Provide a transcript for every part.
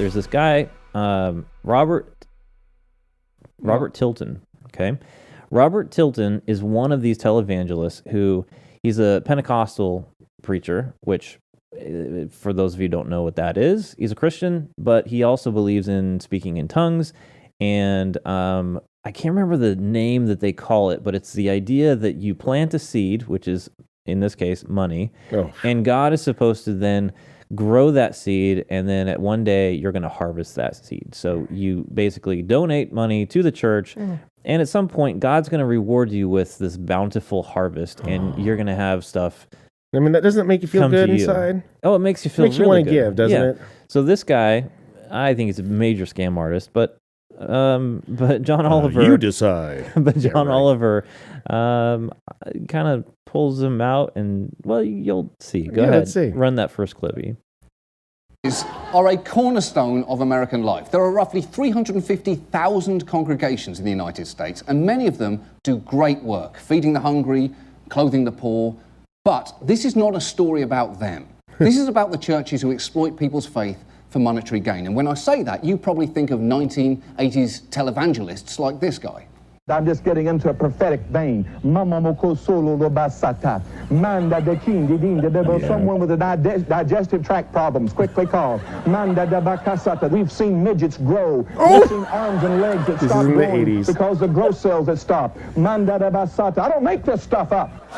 there's this guy, Robert Tilton. Okay, Robert Tilton is one of these televangelists who he's a Pentecostal preacher, which, for those of you who don't know what that is, he's a Christian, but he also believes in speaking in tongues, and I can't remember the name that they call it, but it's the idea that you plant a seed, which is, in this case, money, and God is supposed to then grow that seed, and then at one day you're going to harvest that seed. So you basically donate money to the church, and at some point God's going to reward you with this bountiful harvest, and you're going to have stuff. I mean, that doesn't make you feel good inside. Oh, it makes you feel makes really you want to give, doesn't it? So this guy, I think he's a major scam artist, but John Oliver, you decide. But John Oliver, kind of pulls him out, and you'll see. Go ahead, let's see. Run that first clippy. Are a cornerstone of American life. There are roughly 350,000 congregations in the United States, and many of them do great work, feeding the hungry, clothing the poor. But this is not a story about them. This is about the churches who exploit people's faith for monetary gain. And when I say that, you probably think of 1980s televangelists like this guy. I'm just getting into a prophetic vein. Someone with a digestive tract problems, quickly call. We've seen midgets grow. We've seen arms and legs that stop growing because the growth cells that stop. I don't make this stuff up.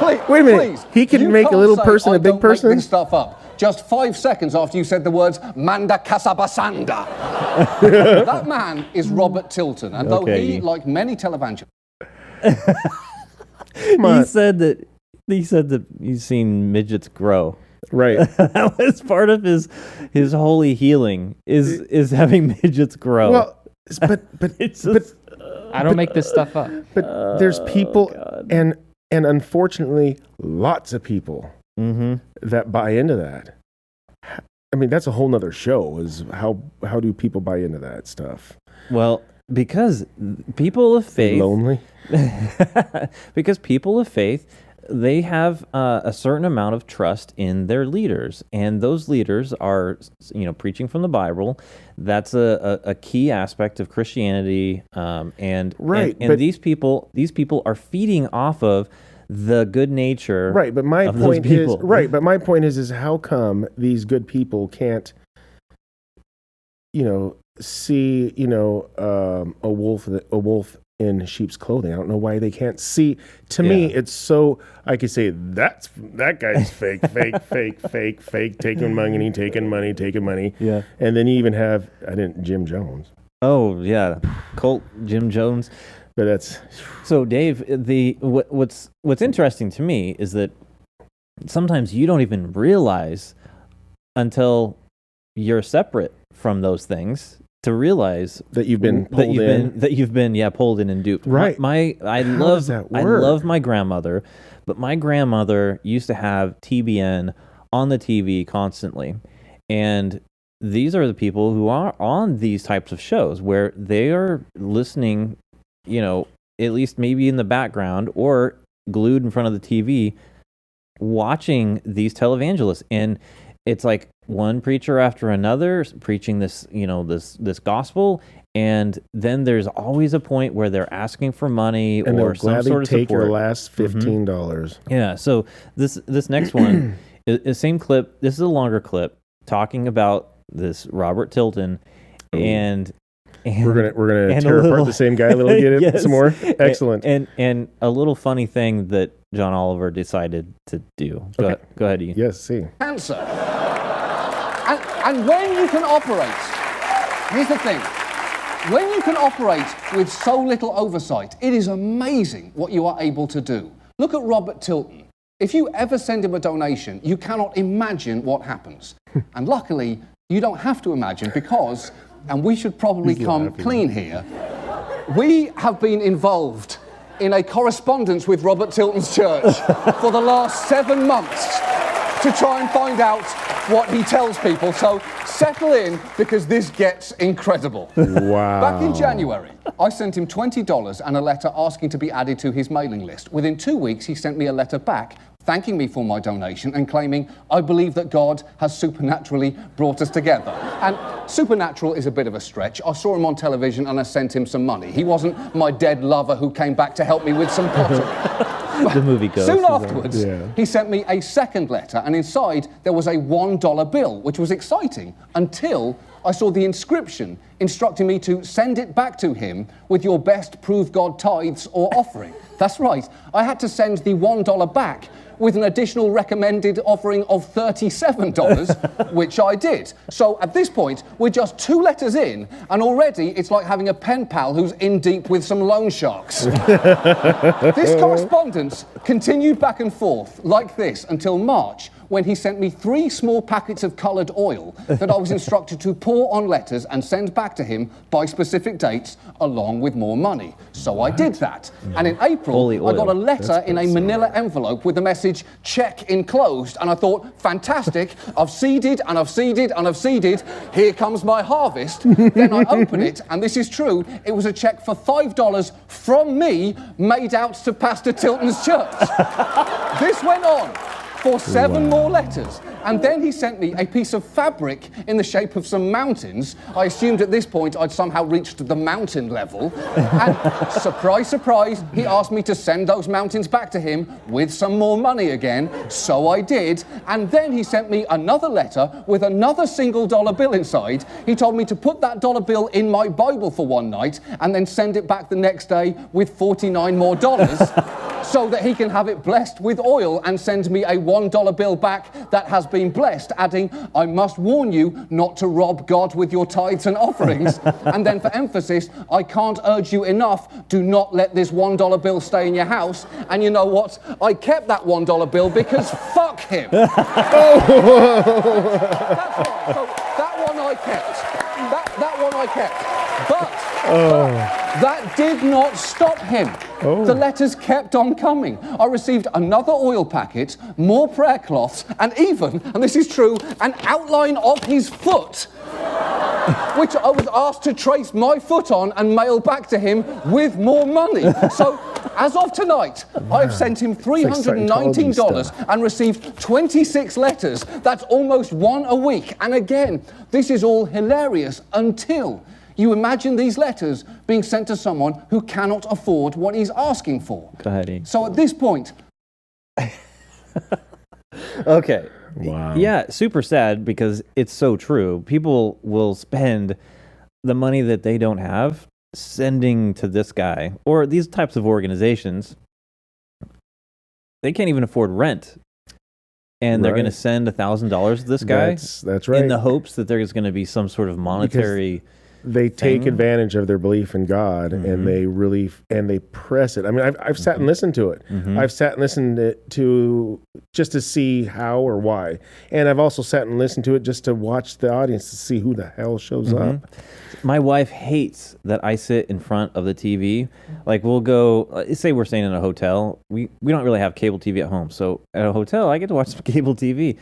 Please, wait a minute. Please, he can make a little person a big person? Make this stuff up. Just 5 seconds after you said the words Manda Casabasanda. That man is Robert Tilton, and though he, like many televangelists, he said that he's seen midgets grow. Right. That was part of his holy healing is having midgets grow. Well, but I don't make this stuff up. But there's people, and unfortunately, lots of people that buy into that. I mean, that's a whole nother show, is how do people buy into that stuff? Well, because people of faith... Lonely? Because people of faith, they have a certain amount of trust in their leaders, and those leaders are, preaching from the Bible. That's a key aspect of Christianity, and these people are feeding off of the good nature. Right, but my point is how come these good people can't, see, a wolf in sheep's clothing? I don't know why they can't see. To me, it's so, I could say that guy's fake, taking money. Yeah. And then you even have, Jim Jones. Oh yeah, Colt Jim Jones. But that's so, Dave. What's interesting to me is that sometimes you don't even realize until you're separate from those things to realize that you've been pulled pulled in and duped. Right. I love my grandmother, but my grandmother used to have TBN on the TV constantly, and these are the people who are on these types of shows where they are listening, at least maybe in the background or glued in front of the TV, watching these televangelists. And it's like one preacher after another preaching this, this gospel. And then there's always a point where they're asking for money or some sort of take support. Your last $15. Yeah. So this next one is same clip. This is a longer clip talking about this Robert Tilton and we're gonna tear apart the same guy a little bit. Yes. Some more. Excellent. And a little funny thing that John Oliver decided to do. Go ahead, Ian. Yes, see. Cancer. And when you can operate, here's the thing. When you can operate with so little oversight, it is amazing what you are able to do. Look at Robert Tilton. If you ever send him a donation, you cannot imagine what happens. And luckily, you don't have to imagine because, and we should probably come clean here, we have been involved in a correspondence with Robert Tilton's church for the last 7 months to try and find out what he tells people. So settle in, because this gets incredible. Wow. Back in January, I sent him $20 and a letter asking to be added to his mailing list. Within 2 weeks, he sent me a letter back thanking me for my donation and claiming, I believe that God has supernaturally brought us together. And supernatural is a bit of a stretch. I saw him on television and I sent him some money. He wasn't my dead lover who came back to help me with some pottery. The movie goes. Soon afterwards, he sent me a second letter, and inside there was a $1 bill, which was exciting until I saw the inscription instructing me to send it back to him with your best prove God tithes or offering. That's right, I had to send the $1 back with an additional recommended offering of $37, which I did. So at this point, we're just 2 letters in, and already it's like having a pen pal who's in deep with some loan sharks. This correspondence continued back and forth like this until March, when he sent me 3 small packets of coloured oil that I was instructed to pour on letters and send back to him by specific dates, along with more money. So I did that. And in April, I got a letter in a manila envelope with the message, check enclosed. And I thought, fantastic, I've seeded and I've seeded and I've seeded. Here comes my harvest. Then I open it, and this is true, it was a check for $5 from me made out to Pastor Tilton's church. This went on for 7 more letters. And then he sent me a piece of fabric in the shape of some mountains. I assumed at this point I'd somehow reached the mountain level. And surprise, surprise, he asked me to send those mountains back to him with some more money again. So I did. And then he sent me another letter with another single dollar bill inside. He told me to put that dollar bill in my Bible for one night and then send it back the next day with 49 more dollars. So that he can have it blessed with oil and send me a $1 bill back that has been blessed, adding, I must warn you not to rob God with your tithes and offerings. And then for emphasis, I can't urge you enough, do not let this $1 bill stay in your house. And you know what? I kept that $1 bill because fuck him. That's right. So that one I kept. That one I kept. But that did not stop him. The letters kept on coming. I received another oil packet, more prayer cloths, and even, and this is true, an outline of his foot, which I was asked to trace my foot on and mail back to him with more money. So, as of tonight, I've sent him $319 and received 26 letters. That's almost 1 a week. And again, this is all hilarious until you imagine these letters being sent to someone who cannot afford what he's asking for. Go ahead, Ian. So at this point... Okay. Wow. Yeah, super sad because it's so true. People will spend the money that they don't have sending to this guy or these types of organizations. They can't even afford rent. And they're going to send $1,000 to this guy. That's right. In the hopes that there's going to be some sort of monetary... They take advantage of their belief in God, and they press it. I mean, I've sat and listened to it. I've sat and listened to just to see how or why, and I've also sat and listened to it just to watch the audience to see who the hell shows up. My wife hates that I sit in front of the TV. Like we'll go, say we're staying in a hotel. We don't really have cable TV at home, so at a hotel I get to watch some cable TV,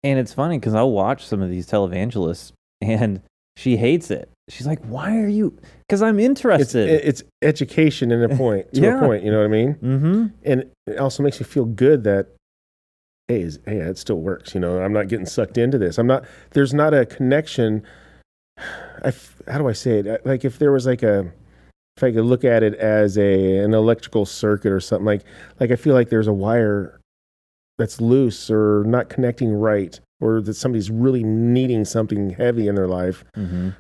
and it's funny because I'll watch some of these televangelists, and she hates it. She's like, why are you? Because I'm interested. It's education in a point, to a point, you know what I mean? Mm-hmm. And it also makes you feel good that, hey, it still works. You know, I'm not getting sucked into this. There's not a connection. How do I say it? Like if there was if I could look at it as an electrical circuit or something, like I feel like there's a wire that's loose or not connecting right, or that somebody's really needing something heavy in their life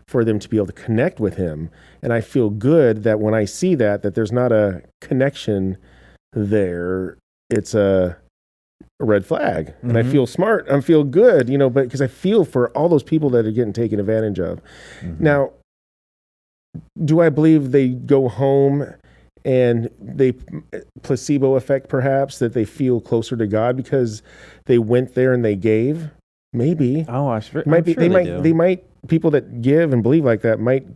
for them to be able to connect with him. And I feel good that when I see that there's not a connection there, it's a red flag. And I feel smart, I feel good, you know, but because I feel for all those people that are getting taken advantage of. Now, do I believe they go home and they placebo effect perhaps, that they feel closer to God because they went there and they gave? Maybe. Oh, I'm sure they might, people that give and believe like that might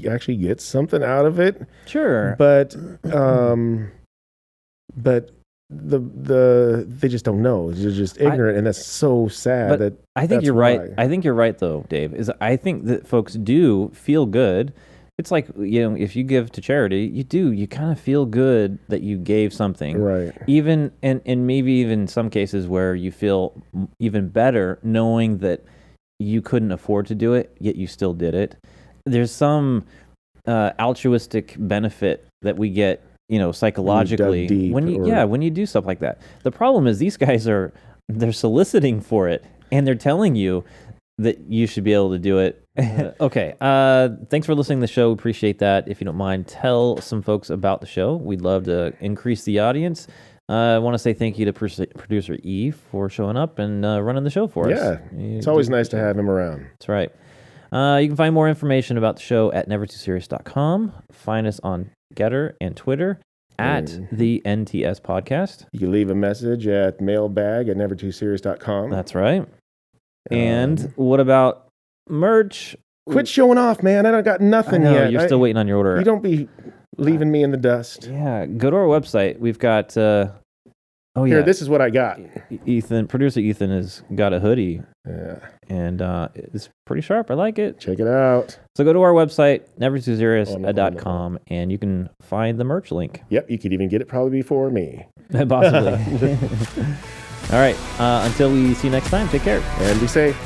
actually get something out of it. Sure. But they just don't know. They're just ignorant, and that's so sad. I think you're right. I think you're right though, Dave. I think that folks do feel good it's like, if you give to charity, you kind of feel good that you gave something. Right. Even, and maybe even some cases where you feel even better knowing that you couldn't afford to do it, yet you still did it. There's some altruistic benefit that we get, psychologically when you do stuff like that. The problem is these guys they're soliciting for it, and they're telling you that you should be able to do it. Okay. Thanks for listening to the show. Appreciate that. If you don't mind, tell some folks about the show. We'd love to increase the audience. I want to say thank you to producer E for showing up and running the show for us. Yeah, it's always nice to have him around. That's right. You can find more information about the show at nevertooserious.com. Find us on Gettr and Twitter at the NTS Podcast. You can leave a message at mailbag@nevertooserious.com. That's right. And what about merch? Quit showing off, man. I don't got nothing yet. You're still waiting on your order. You don't be leaving me in the dust. Yeah, go to our website. We've got... Here, this is what I got. Producer Ethan has got a hoodie. Yeah. And it's pretty sharp. I like it. Check it out. So go to our website, nevertooserious.com, and you can find the merch link. Yep, you could even get it probably before me. Possibly. All right. Until we see you next time, take care. And be safe.